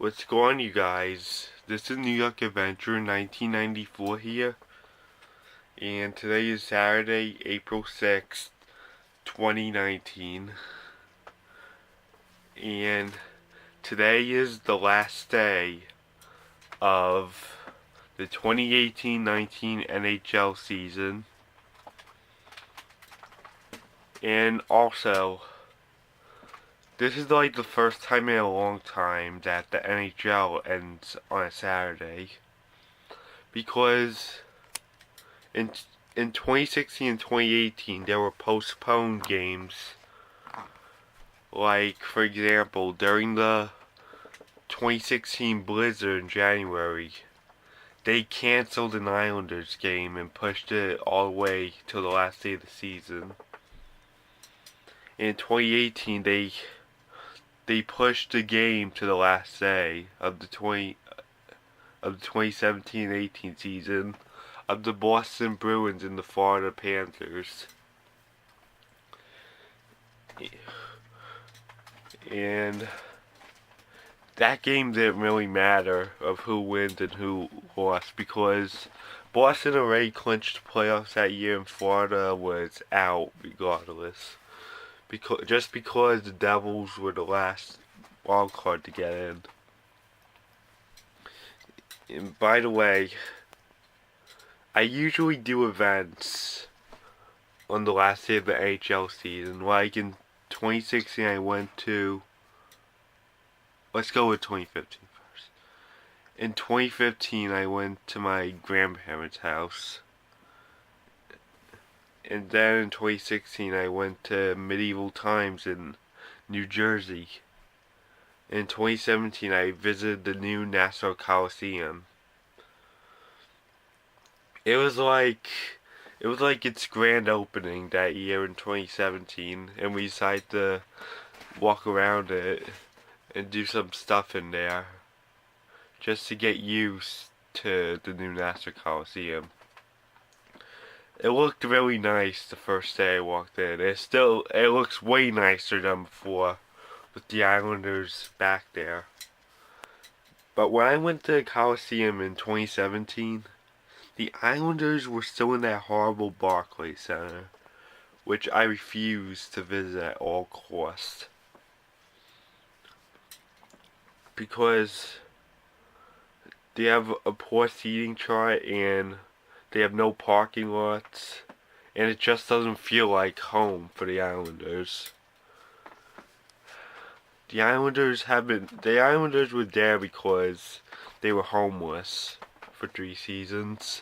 What's going on, you guys? This is New York Adventure 1994 here, and today is Saturday, April 6th, 2019, and today is the last day of the 2018-19 NHL season, and also, this is like the first time in a long time that the NHL ends on a Saturday. Because in 2016 and 2018 there were postponed games. Like, for example, during the 2016 blizzard in January, they canceled an Islanders game and pushed it all the way till the last day of the season. In 2018 they pushed the game to the last day of the 2017-18 season of the Boston Bruins and the Florida Panthers. And that game didn't really matter of who wins and who lost, because Boston already clinched the playoffs that year and Florida was out regardless. Just because the Devils were the last wild card to get in. And by the way, I usually do events on the last day of the NHL season. Like in 2016 I went to, let's go with 2015 first. In 2015 I went to my grandparents' house. And then in 2016 I went to Medieval Times in New Jersey. In 2017 I visited the new Nassau Coliseum. It was like its grand opening that year in 2017, and we decided to walk around it and do some stuff in there just to get used to the new Nassau Coliseum. It looked really nice the first day I walked in. It looks way nicer than before with the Islanders back there. But when I went to the Coliseum in 2017, the Islanders were still in that horrible Barclays Center, which I refused to visit at all costs. Because they have a poor seating chart and they have no parking lots, and it just doesn't feel like home for the Islanders. The Islanders were there because they were homeless for 3 seasons.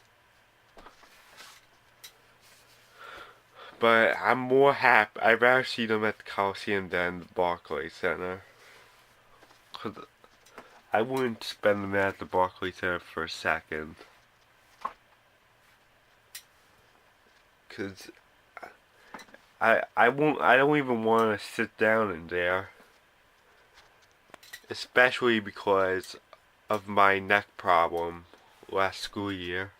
But I'm more happy. I'd rather see them at the Coliseum than the Barclays Center. 'Cause I wouldn't spend them at the Barclays Center for a second. 'Cause I don't even want to sit down in there. Especially because of my neck problem last school year.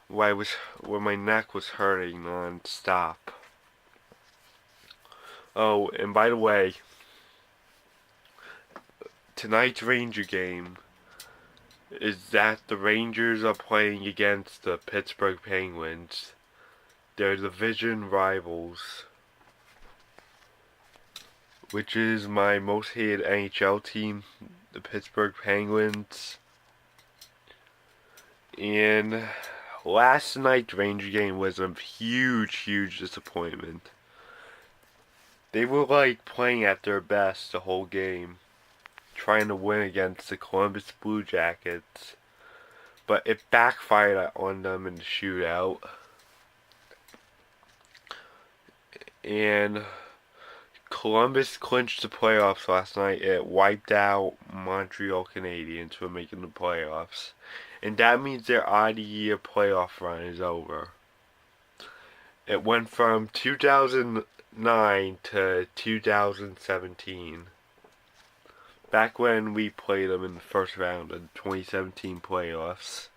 Where my neck was hurting non-stop. Oh, and by the way, tonight's Ranger game is that the Rangers are playing against the Pittsburgh Penguins. They're division rivals, which is my most hated NHL team, the Pittsburgh Penguins. And last night's Ranger game was a huge disappointment. They were like playing at their best the whole game, trying to win against the Columbus Blue Jackets, but it backfired on them in the shootout. And Columbus clinched the playoffs last night. It wiped out Montreal Canadiens from making the playoffs. And that means their odd-year playoff run is over. It went from 2009 to 2017. Back when we played them in the first round of the 2017 playoffs.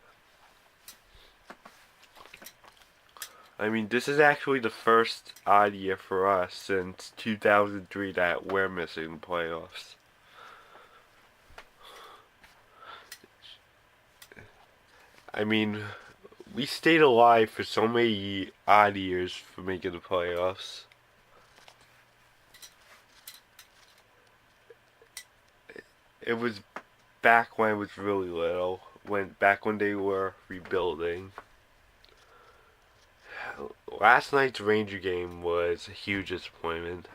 I mean, this is actually the first odd year for us since 2003 that we're missing the playoffs. I mean, we stayed alive for so many odd years for making the playoffs. It was back when I was really little, back when they were rebuilding. Last night's Ranger game was a huge disappointment.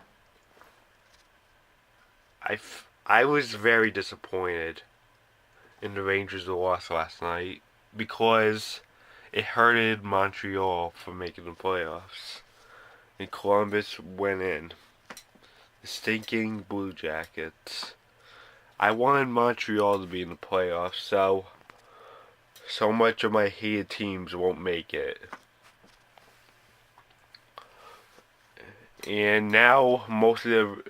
I was very disappointed in the Rangers' loss last night because it hurted Montreal from making the playoffs. And Columbus went in. The stinking Blue Jackets. I wanted Montreal to be in the playoffs, so much of my hated teams won't make it. And now most of the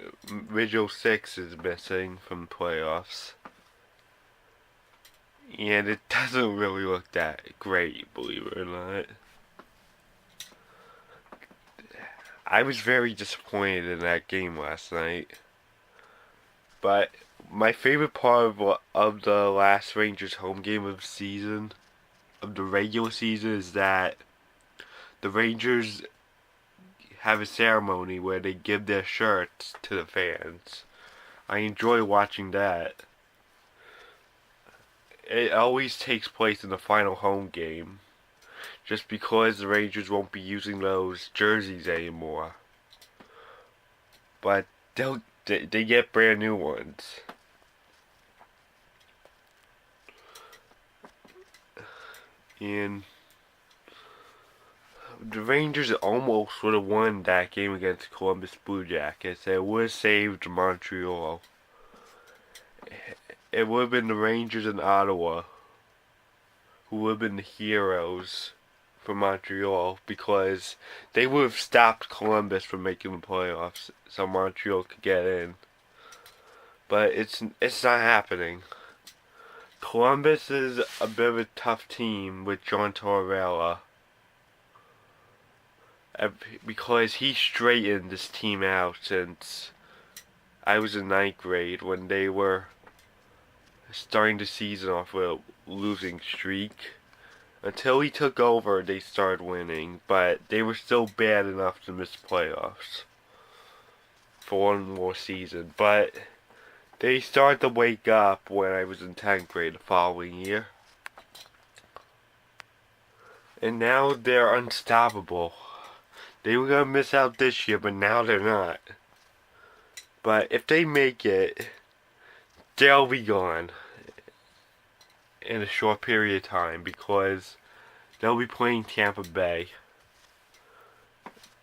original six is missing from the playoffs. And it doesn't really look that great, believe it or not. I was very disappointed in that game last night. But my favorite part of the last Rangers home game of the season, of the regular season, is that the Rangers have a ceremony where they give their shirts to the fans. I enjoy watching that. It always takes place in the final home game, just because the Rangers won't be using those jerseys anymore. But they get brand new ones. And the Rangers almost would have won that game against Columbus Blue Jackets. It would have saved Montreal. It would have been the Rangers in Ottawa who would have been the heroes for Montreal, because they would have stopped Columbus from making the playoffs so Montreal could get in. But it's not happening. Columbus is a bit of a tough team with John Tortorella, because he straightened this team out since I was in ninth grade, when they were starting the season off with a losing streak. Until he took over, they started winning, but they were still bad enough to miss playoffs for one more season. But they started to wake up when I was in 10th grade the following year. And now they're unstoppable. They were going to miss out this year, but now they're not. But if they make it, they'll be gone in a short period of time, because they'll be playing Tampa Bay.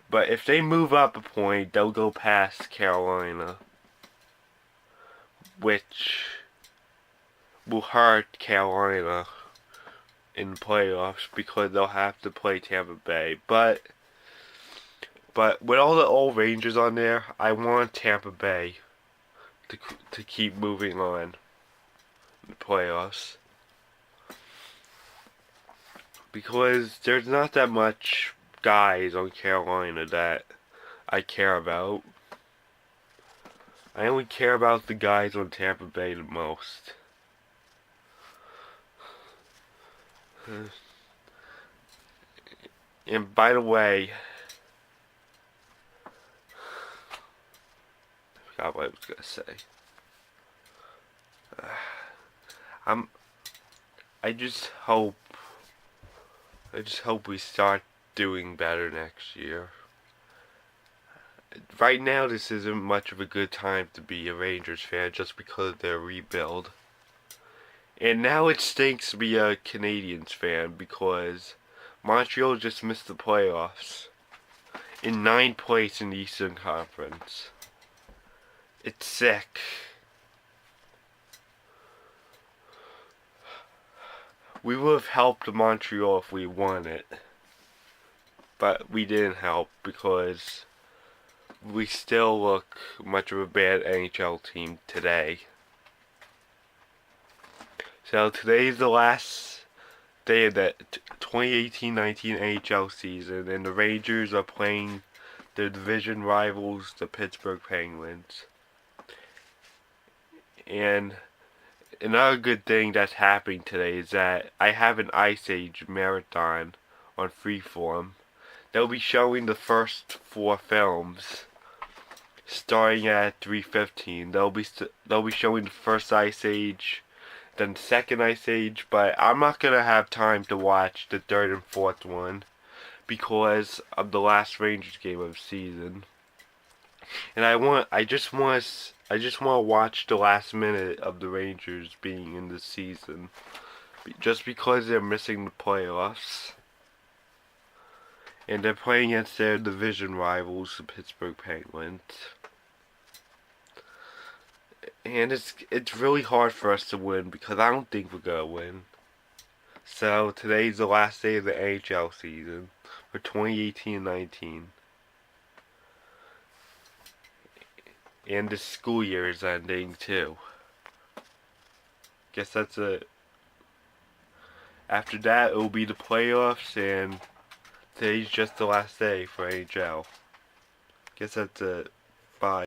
But if they move up a point, they'll go past Carolina, which will hurt Carolina in the playoffs, because they'll have to play Tampa Bay. But with all the old Rangers on there, I want Tampa Bay to keep moving on in the playoffs, because there's not that much guys on Carolina that I care about. I only care about the guys on Tampa Bay the most. And by the way, I forgot what I was gonna say. I just hope we start doing better next year. Right now, this isn't much of a good time to be a Rangers fan, just because of their rebuild. And now it stinks to be a Canadiens fan, because Montreal just missed the playoffs in 9th place in the Eastern Conference. It's sick. We would have helped Montreal if we won it, but we didn't help, because we still look much of a bad NHL team today. So today's the last day of the 2018-19 NHL season, and the Rangers are playing their division rivals, the Pittsburgh Penguins. And Another good thing that's happening today is that I have an Ice Age marathon on Freeform. They'll be showing the first 4 films starting at 3:15. They'll be showing the first Ice Age, then the second Ice Age, but I'm not gonna have time to watch the third and fourth one because of the last Rangers game of the season. And I just want to watch the last minute of the Rangers being in the season, just because they're missing the playoffs, and they're playing against their division rivals, the Pittsburgh Penguins. And it's really hard for us to win because I don't think we're gonna win. So today's the last day of the NHL season for 2018-19. And the school year is ending too. Guess that's it. After that, it will be the playoffs, and today's just the last day for NHL. Guess that's it.